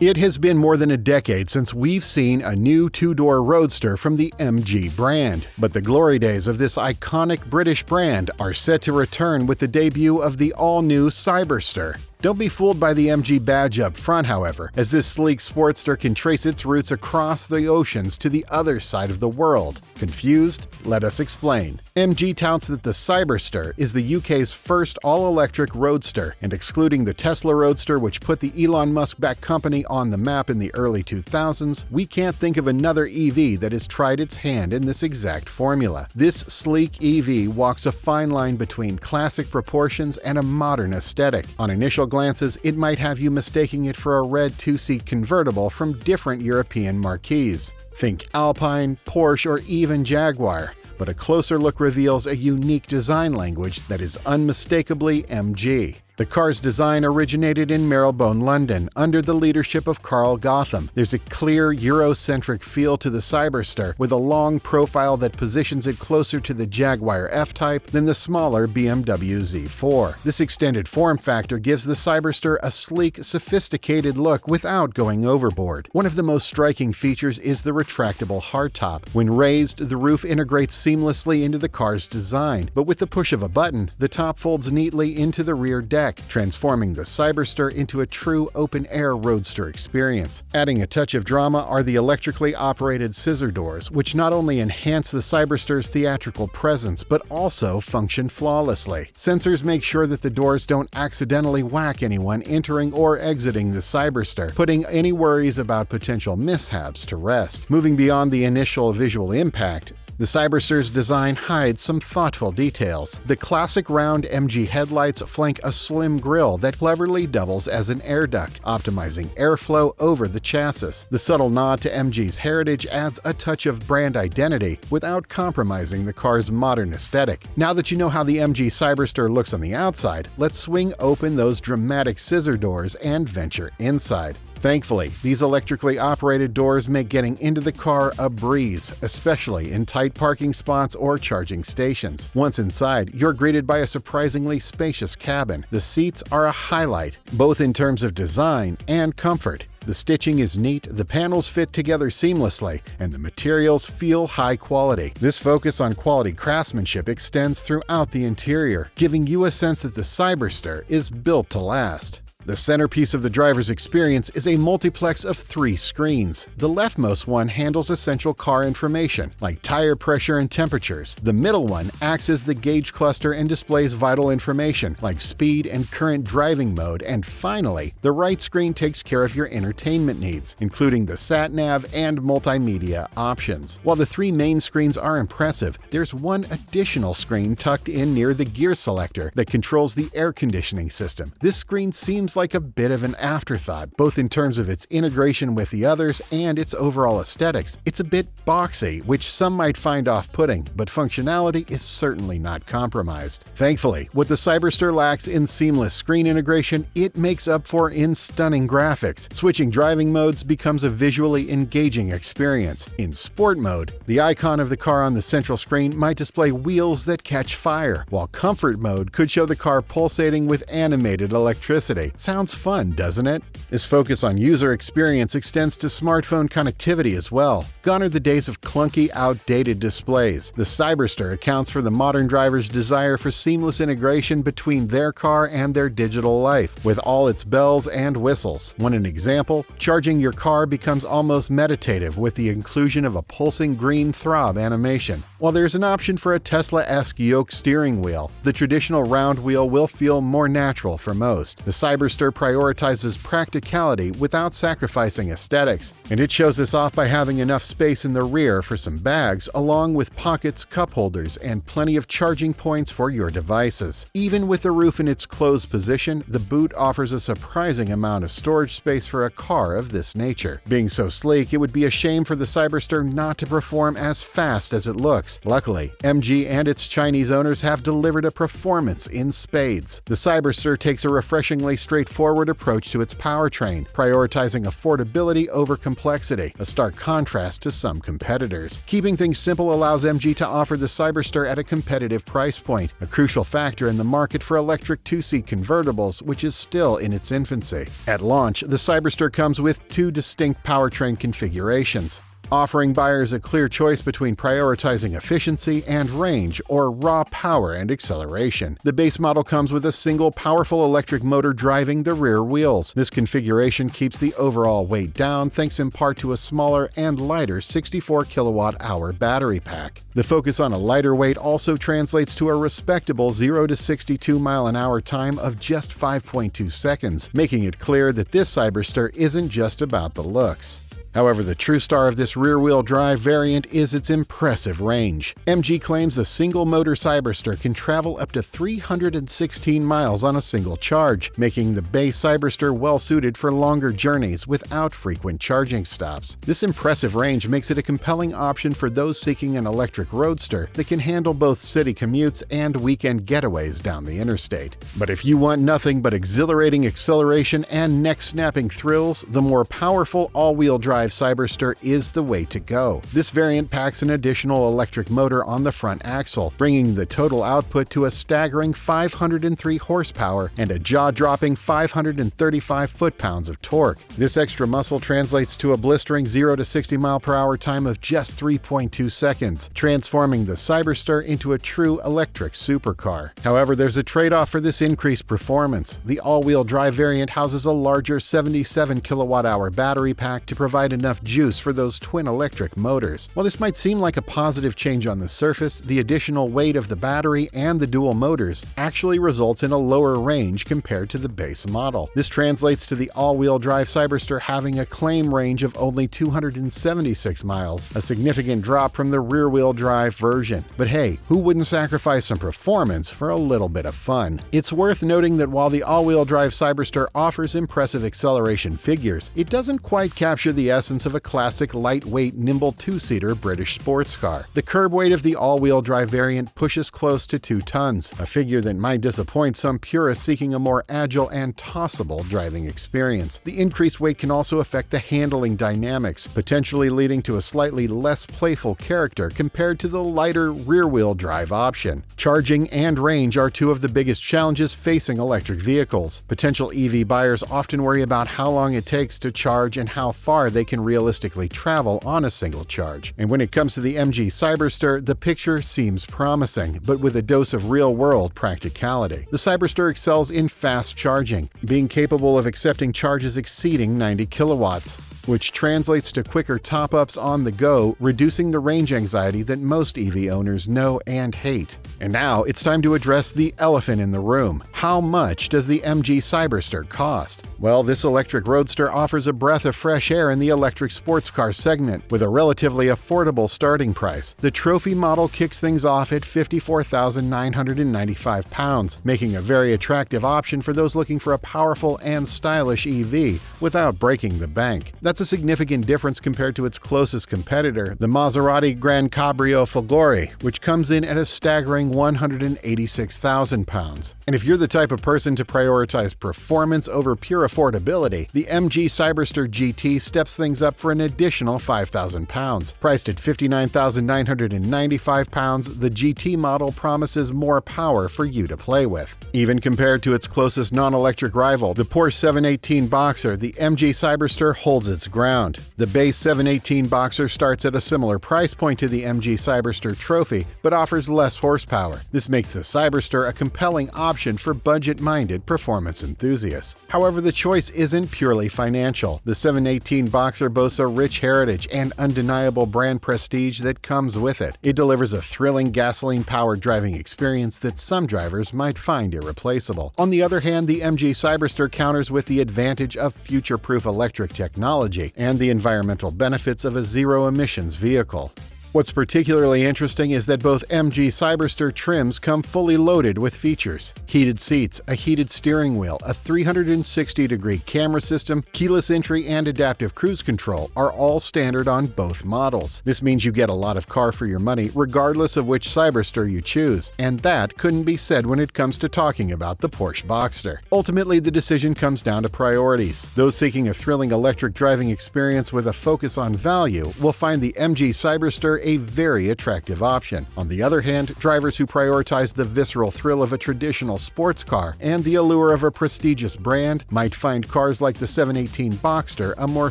It has been more than a decade since we've seen a new two-door Roadster from the MG brand, but the glory days of this iconic British brand are set to return with the debut of the all-new Cyberster. Don't be fooled by the MG badge up front, however, as this sleek Sportster can trace its roots across the oceans to the other side of the world. Confused? Let us explain. MG touts that the Cyberster is the UK's first all-electric roadster, and excluding the Tesla Roadster, which put the Elon Musk-backed company on the map in the early 2000s, we can't think of another EV that has tried its hand in this exact formula. This sleek EV walks a fine line between classic proportions and a modern aesthetic. On initial glances, it might have you mistaking it for a red two-seat convertible from different European marques. Think Alpine, Porsche, or even Jaguar. But a closer look reveals a unique design language that is unmistakably MG. The car's design originated in Marylebone, London, under the leadership of Carl Gotham. There's a clear Eurocentric feel to the Cyberster, with a long profile that positions it closer to the Jaguar F-Type than the smaller BMW Z4. This extended form factor gives the Cyberster a sleek, sophisticated look without going overboard. One of the most striking features is the retractable hardtop. When raised, the roof integrates seamlessly into the car's design, but with the push of a button, the top folds neatly into the rear deck, transforming the Cyberster into a true open-air roadster experience. Adding a touch of drama are the electrically operated scissor doors, which not only enhance the Cyberster's theatrical presence, but also function flawlessly. Sensors make sure that the doors don't accidentally whack anyone entering or exiting the Cyberster, putting any worries about potential mishaps to rest. Moving beyond the initial visual impact, the Cyberster's design hides some thoughtful details. The classic round MG headlights flank a slim grille that cleverly doubles as an air duct, optimizing airflow over the chassis. The subtle nod to MG's heritage adds a touch of brand identity without compromising the car's modern aesthetic. Now that you know how the MG Cyberster looks on the outside, let's swing open those dramatic scissor doors and venture inside. Thankfully, these electrically operated doors make getting into the car a breeze, especially in tight parking spots or charging stations. Once inside, you're greeted by a surprisingly spacious cabin. The seats are a highlight, both in terms of design and comfort. The stitching is neat, the panels fit together seamlessly, and the materials feel high quality. This focus on quality craftsmanship extends throughout the interior, giving you a sense that the Cyberster is built to last. The centerpiece of the driver's experience is a multiplex of 3 screens. The leftmost one handles essential car information, like tire pressure and temperatures. The middle one acts as the gauge cluster and displays vital information, like speed and current driving mode. And finally, the right screen takes care of your entertainment needs, including the sat-nav and multimedia options. While the 3 main screens are impressive, there's one additional screen tucked in near the gear selector that controls the air conditioning system. This screen seems like a bit of an afterthought, both in terms of its integration with the others and its overall aesthetics. It's a bit boxy, which some might find off-putting, but functionality is certainly not compromised. Thankfully, what the Cyberster lacks in seamless screen integration, it makes up for in stunning graphics. Switching driving modes becomes a visually engaging experience. In Sport mode, the icon of the car on the central screen might display wheels that catch fire, while Comfort mode could show the car pulsating with animated electricity. Sounds fun, doesn't it? This focus on user experience extends to smartphone connectivity as well. Gone are the days of clunky, outdated displays. The Cyberster accounts for the modern driver's desire for seamless integration between their car and their digital life, with all its bells and whistles. One example, charging your car becomes almost meditative with the inclusion of a pulsing green throb animation. While there's an option for a Tesla-esque yoke steering wheel, the traditional round wheel will feel more natural for most. The Cyberster prioritizes practicality without sacrificing aesthetics, and it shows this off by having enough space in the rear for some bags, along with pockets, cup holders, and plenty of charging points for your devices. Even with the roof in its closed position, the boot offers a surprising amount of storage space for a car of this nature. Being so sleek, it would be a shame for the Cyberster not to perform as fast as it looks. Luckily, MG and its Chinese owners have delivered a performance in spades. The Cyberster takes a refreshingly straight straightforward approach to its powertrain, prioritizing affordability over complexity, a stark contrast to some competitors. Keeping things simple allows MG to offer the Cyberster at a competitive price point, a crucial factor in the market for electric two-seat convertibles, which is still in its infancy. At launch, the Cyberster comes with two distinct powertrain configurations, offering buyers a clear choice between prioritizing efficiency and range or raw power and acceleration. The base model comes with a single powerful electric motor driving the rear wheels. This configuration keeps the overall weight down thanks in part to a smaller and lighter 64 kilowatt-hour battery pack. The focus on a lighter weight also translates to a respectable 0 to 62 mile-an-hour time of just 5.2 seconds, making it clear that this Cyberster isn't just about the looks. However, the true star of this rear-wheel drive variant is its impressive range. MG claims the single-motor Cyberster can travel up to 316 miles on a single charge, making the base Cyberster well-suited for longer journeys without frequent charging stops. This impressive range makes it a compelling option for those seeking an electric roadster that can handle both city commutes and weekend getaways down the interstate. But if you want nothing but exhilarating acceleration and neck-snapping thrills, the more powerful all-wheel drive Cyberster is the way to go. This variant packs an additional electric motor on the front axle, bringing the total output to a staggering 503 horsepower and a jaw-dropping 535 foot-pounds of torque. This extra muscle translates to a blistering 0 to 60 mile/hour time of just 3.2 seconds, transforming the Cyberster into a true electric supercar. However, there's a trade-off for this increased performance. The all-wheel drive variant houses a larger 77 kilowatt-hour battery pack to provide enough juice for those twin electric motors. While this might seem like a positive change on the surface, the additional weight of the battery and the dual motors actually results in a lower range compared to the base model. This translates to the all-wheel drive Cyberster having a claim range of only 276 miles, a significant drop from the rear-wheel drive version. But hey, who wouldn't sacrifice some performance for a little bit of fun? It's worth noting that while the all-wheel drive Cyberster offers impressive acceleration figures, it doesn't quite capture the essence of a classic lightweight, nimble two-seater British sports car. The curb weight of the all-wheel drive variant pushes close to 2 tons, a figure that might disappoint some purists seeking a more agile and tossable driving experience. The increased weight can also affect the handling dynamics, potentially leading to a slightly less playful character compared to the lighter rear-wheel drive option. Charging and range are two of the biggest challenges facing electric vehicles. Potential EV buyers often worry about how long it takes to charge and how far they can realistically travel on a single charge. And when it comes to the MG Cyberster, the picture seems promising, but with a dose of real-world practicality. The Cyberster excels in fast charging, being capable of accepting charges exceeding 90 kilowatts, which translates to quicker top-ups on the go, reducing the range anxiety that most EV owners know and hate. And now it's time to address the elephant in the room. How much does the MG Cyberster cost? Well, this electric roadster offers a breath of fresh air in the electric sports car segment with a relatively affordable starting price. The trophy model kicks things off at £54,995, making a very attractive option for those looking for a powerful and stylish EV without breaking the bank. That's a significant difference compared to its closest competitor, the Maserati Gran Cabrio Folgore, which comes in at a staggering £186,000. And if you're the type of person to prioritize performance over pure affordability, the MG Cyberster GT steps things up for an additional £5,000. Priced at £59,995, the GT model promises more power for you to play with. Even compared to its closest non-electric rival, the Porsche 718 Boxer, the MG Cyberster holds its ground. The base 718 Boxer starts at a similar price point to the MG Cyberster Trophy, but offers less horsepower. This makes the Cyberster a compelling option for budget-minded performance enthusiasts. However, the choice isn't purely financial. The 718 Boxer boasts a rich heritage and undeniable brand prestige that comes with it. It delivers a thrilling gasoline-powered driving experience that some drivers might find irreplaceable. On the other hand, the MG Cyberster counters with the advantage of future-proof electric technology and the environmental benefits of a zero-emissions vehicle. What's particularly interesting is that both MG Cyberster trims come fully loaded with features. Heated seats, a heated steering wheel, a 360-degree camera system, keyless entry, and adaptive cruise control are all standard on both models. This means you get a lot of car for your money regardless of which Cyberster you choose, and that couldn't be said when it comes to talking about the Porsche Boxster. Ultimately, the decision comes down to priorities. Those seeking a thrilling electric driving experience with a focus on value will find the MG Cyberster a very attractive option. On the other hand, drivers who prioritize the visceral thrill of a traditional sports car and the allure of a prestigious brand might find cars like the 718 Boxster a more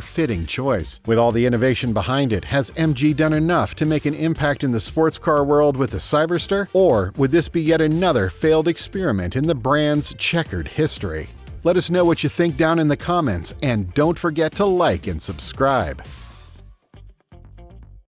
fitting choice. With all the innovation behind it, has MG done enough to make an impact in the sports car world with the Cyberster? Or would this be yet another failed experiment in the brand's checkered history? Let us know what you think down in the comments, and don't forget to like and subscribe.